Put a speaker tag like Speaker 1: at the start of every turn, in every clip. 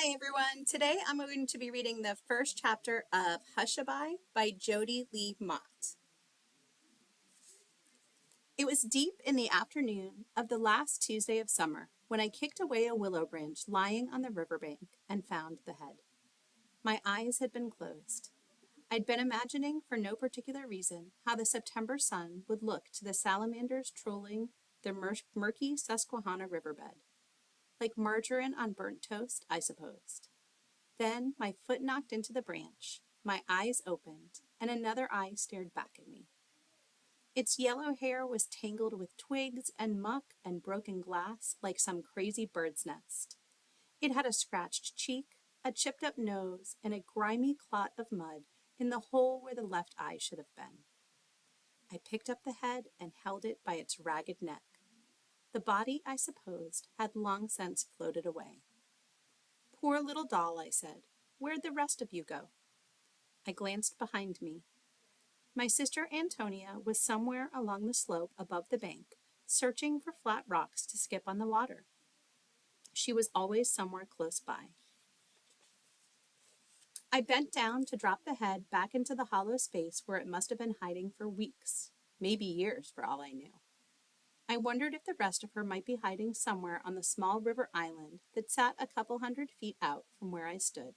Speaker 1: Hi everyone. Today I'm going to be reading the first chapter of Hushabye by Jody Lee Mott. It was deep in the afternoon of the last Tuesday of summer when I kicked away a willow branch lying on the riverbank and found the head. My eyes had been closed. I'd been imagining, for no particular reason, how the September sun would look to the salamanders trolling the murky Susquehanna riverbed. Like margarine on burnt toast, I supposed. Then my foot knocked into the branch, my eyes opened, and another eye stared back at me. Its yellow hair was tangled with twigs and muck and broken glass like some crazy bird's nest. It had a scratched cheek, a chipped up nose, and a grimy clot of mud in the hole where the left eye should have been. I picked up the head and held it by its ragged neck. The body, I supposed, had long since floated away. "Poor little doll," I said. "Where'd the rest of you go?" I glanced behind me. My sister Antonia was somewhere along the slope above the bank, searching for flat rocks to skip on the water. She was always somewhere close by. I bent down to drop the head back into the hollow space where it must have been hiding for weeks, maybe years for all I knew. I wondered if the rest of her might be hiding somewhere on the small river island that sat a couple 100 feet out from where I stood.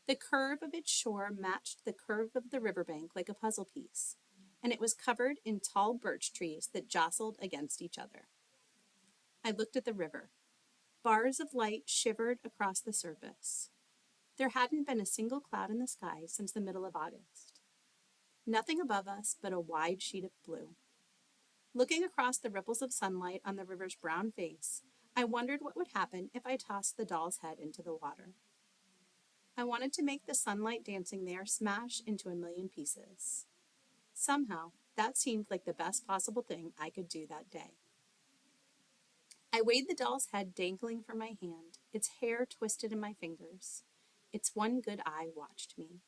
Speaker 1: The curve of its shore matched the curve of the riverbank like a puzzle piece, and it was covered in tall birch trees that jostled against each other. I looked at the river. Bars of light shivered across the surface. There hadn't been a single cloud in the sky since the middle of August. Nothing above us but a wide sheet of blue. Looking across the ripples of sunlight on the river's brown face, I wondered what would happen if I tossed the doll's head into the water. I wanted to make the sunlight dancing there smash into a million pieces. Somehow, that seemed like the best possible thing I could do that day. I weighed the doll's head dangling from my hand, its hair twisted in my fingers. Its one good eye watched me.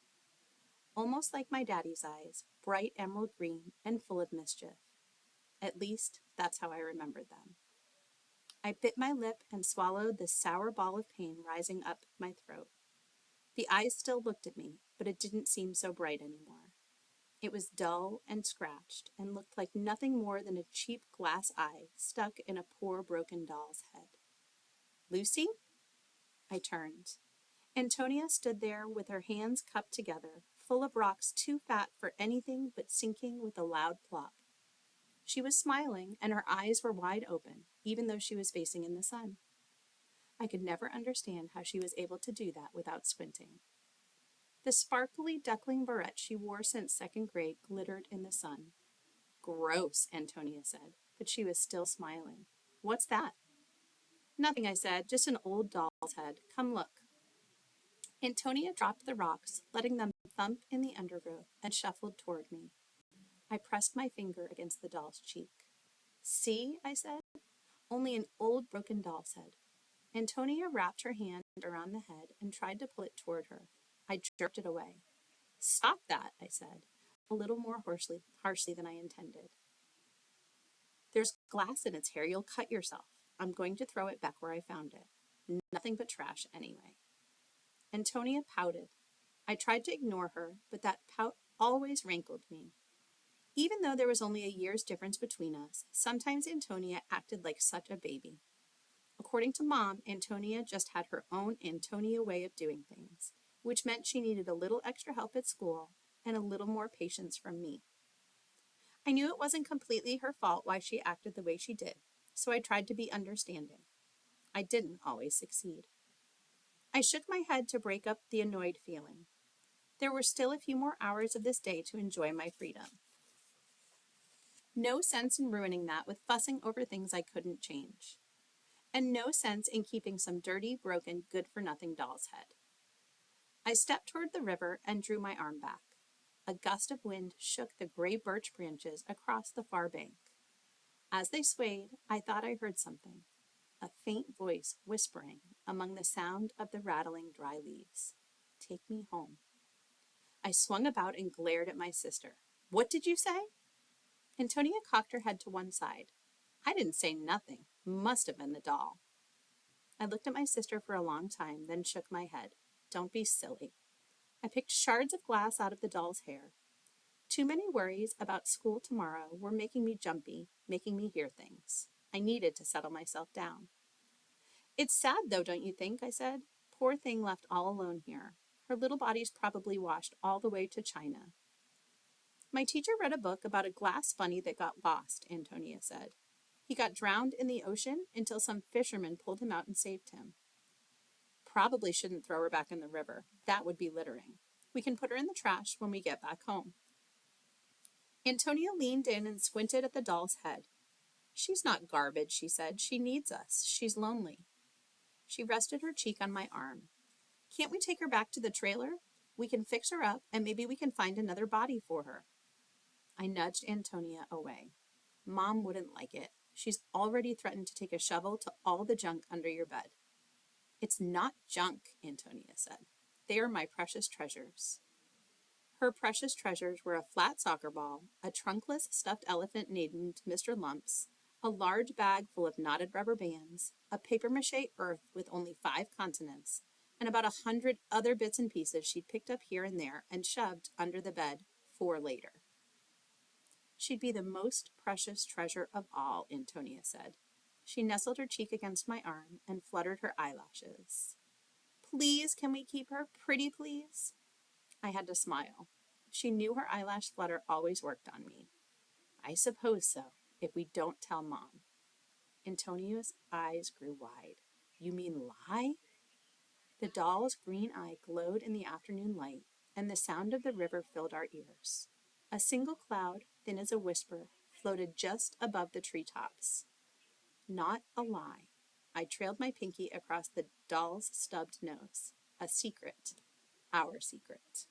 Speaker 1: Almost like my daddy's eyes, bright emerald green and full of mischief. At least, that's how I remembered them. I bit my lip and swallowed the sour ball of pain rising up my throat. The eyes still looked at me, but it didn't seem so bright anymore. It was dull and scratched and looked like nothing more than a cheap glass eye stuck in a poor broken doll's head. "Lucy?" I turned. Antonia stood there with her hands cupped together, full of rocks too fat for anything but sinking with a loud plop. She was smiling, and her eyes were wide open, even though she was facing in the sun. I could never understand how she was able to do that without squinting. The sparkly duckling barrette she wore since second grade glittered in the sun. "Gross," Antonia said, but she was still smiling. "What's that?" "Nothing," I said, "just an old doll's head. Come look." Antonia dropped the rocks, letting them thump in the undergrowth, and shuffled toward me. I pressed my finger against the doll's cheek. "See," I said, "only an old broken doll's head." Antonia wrapped her hand around the head and tried to pull it toward her. I jerked it away. "Stop that," I said, a little more harshly than I intended. "There's glass in its hair. You'll cut yourself. I'm going to throw it back where I found it. Nothing but trash anyway." Antonia pouted. I tried to ignore her, but that pout always rankled me. Even though there was only a year's difference between us, sometimes Antonia acted like such a baby. According to Mom, Antonia just had her own Antonia way of doing things, which meant she needed a little extra help at school and a little more patience from me. I knew it wasn't completely her fault why she acted the way she did, so I tried to be understanding. I didn't always succeed. I shook my head to break up the annoyed feeling. There were still a few more hours of this day to enjoy my freedom. No sense in ruining that with fussing over things I couldn't change. And no sense in keeping some dirty, broken, good-for-nothing doll's head. I stepped toward the river and drew my arm back. A gust of wind shook the gray birch branches across the far bank. As they swayed, I thought I heard something, a faint voice whispering among the sound of the rattling dry leaves. "Take me home." I swung about and glared at my sister. "What did you say?" Antonia cocked her head to one side. "I didn't say nothing. Must have been the doll." I looked at my sister for a long time, then shook my head. Don't be silly. I picked shards of glass out of the doll's hair. Too many worries about school tomorrow were making me jumpy, making me hear things. I needed to settle myself down. It's sad, though, don't you think? I said. Poor thing left all alone here. Her little body's probably washed all the way to China. My teacher read a book about a glass bunny that got lost, Antonia said. He got drowned in the ocean until some fishermen pulled him out and saved him. Probably shouldn't throw her back in the river. That would be littering. We can put her in the trash when we get back home. Antonia leaned in and squinted at the doll's head. She's not garbage, she said. She needs us. She's lonely. She rested her cheek on my arm. Can't we take her back to the trailer? We can fix her up, and maybe we can find another body for her. I nudged Antonia away. Mom wouldn't like it. She's already threatened to take a shovel to all the junk under your bed. It's not junk, Antonia said. They are my precious treasures. Her precious treasures were a flat soccer ball, a trunkless stuffed elephant named Mr. Lumps, a large bag full of knotted rubber bands, a papier-mâché earth with only 5 continents, and about 100 other bits and pieces she'd picked up here and there and shoved under the bed for later. She'd be the most precious treasure of all, Antonia said. She nestled her cheek against my arm and fluttered her eyelashes. Please, can we keep her? Pretty please? I had to smile. She knew her eyelash flutter always worked on me. I suppose so, if we don't tell Mom. Antonia's eyes grew wide. You mean lie? The doll's green eye glowed in the afternoon light, and the sound of the river filled our ears. A single cloud, thin as a whisper, floated just above the treetops. Not a lie. I trailed my pinky across the doll's stubbed nose. A secret. Our secret.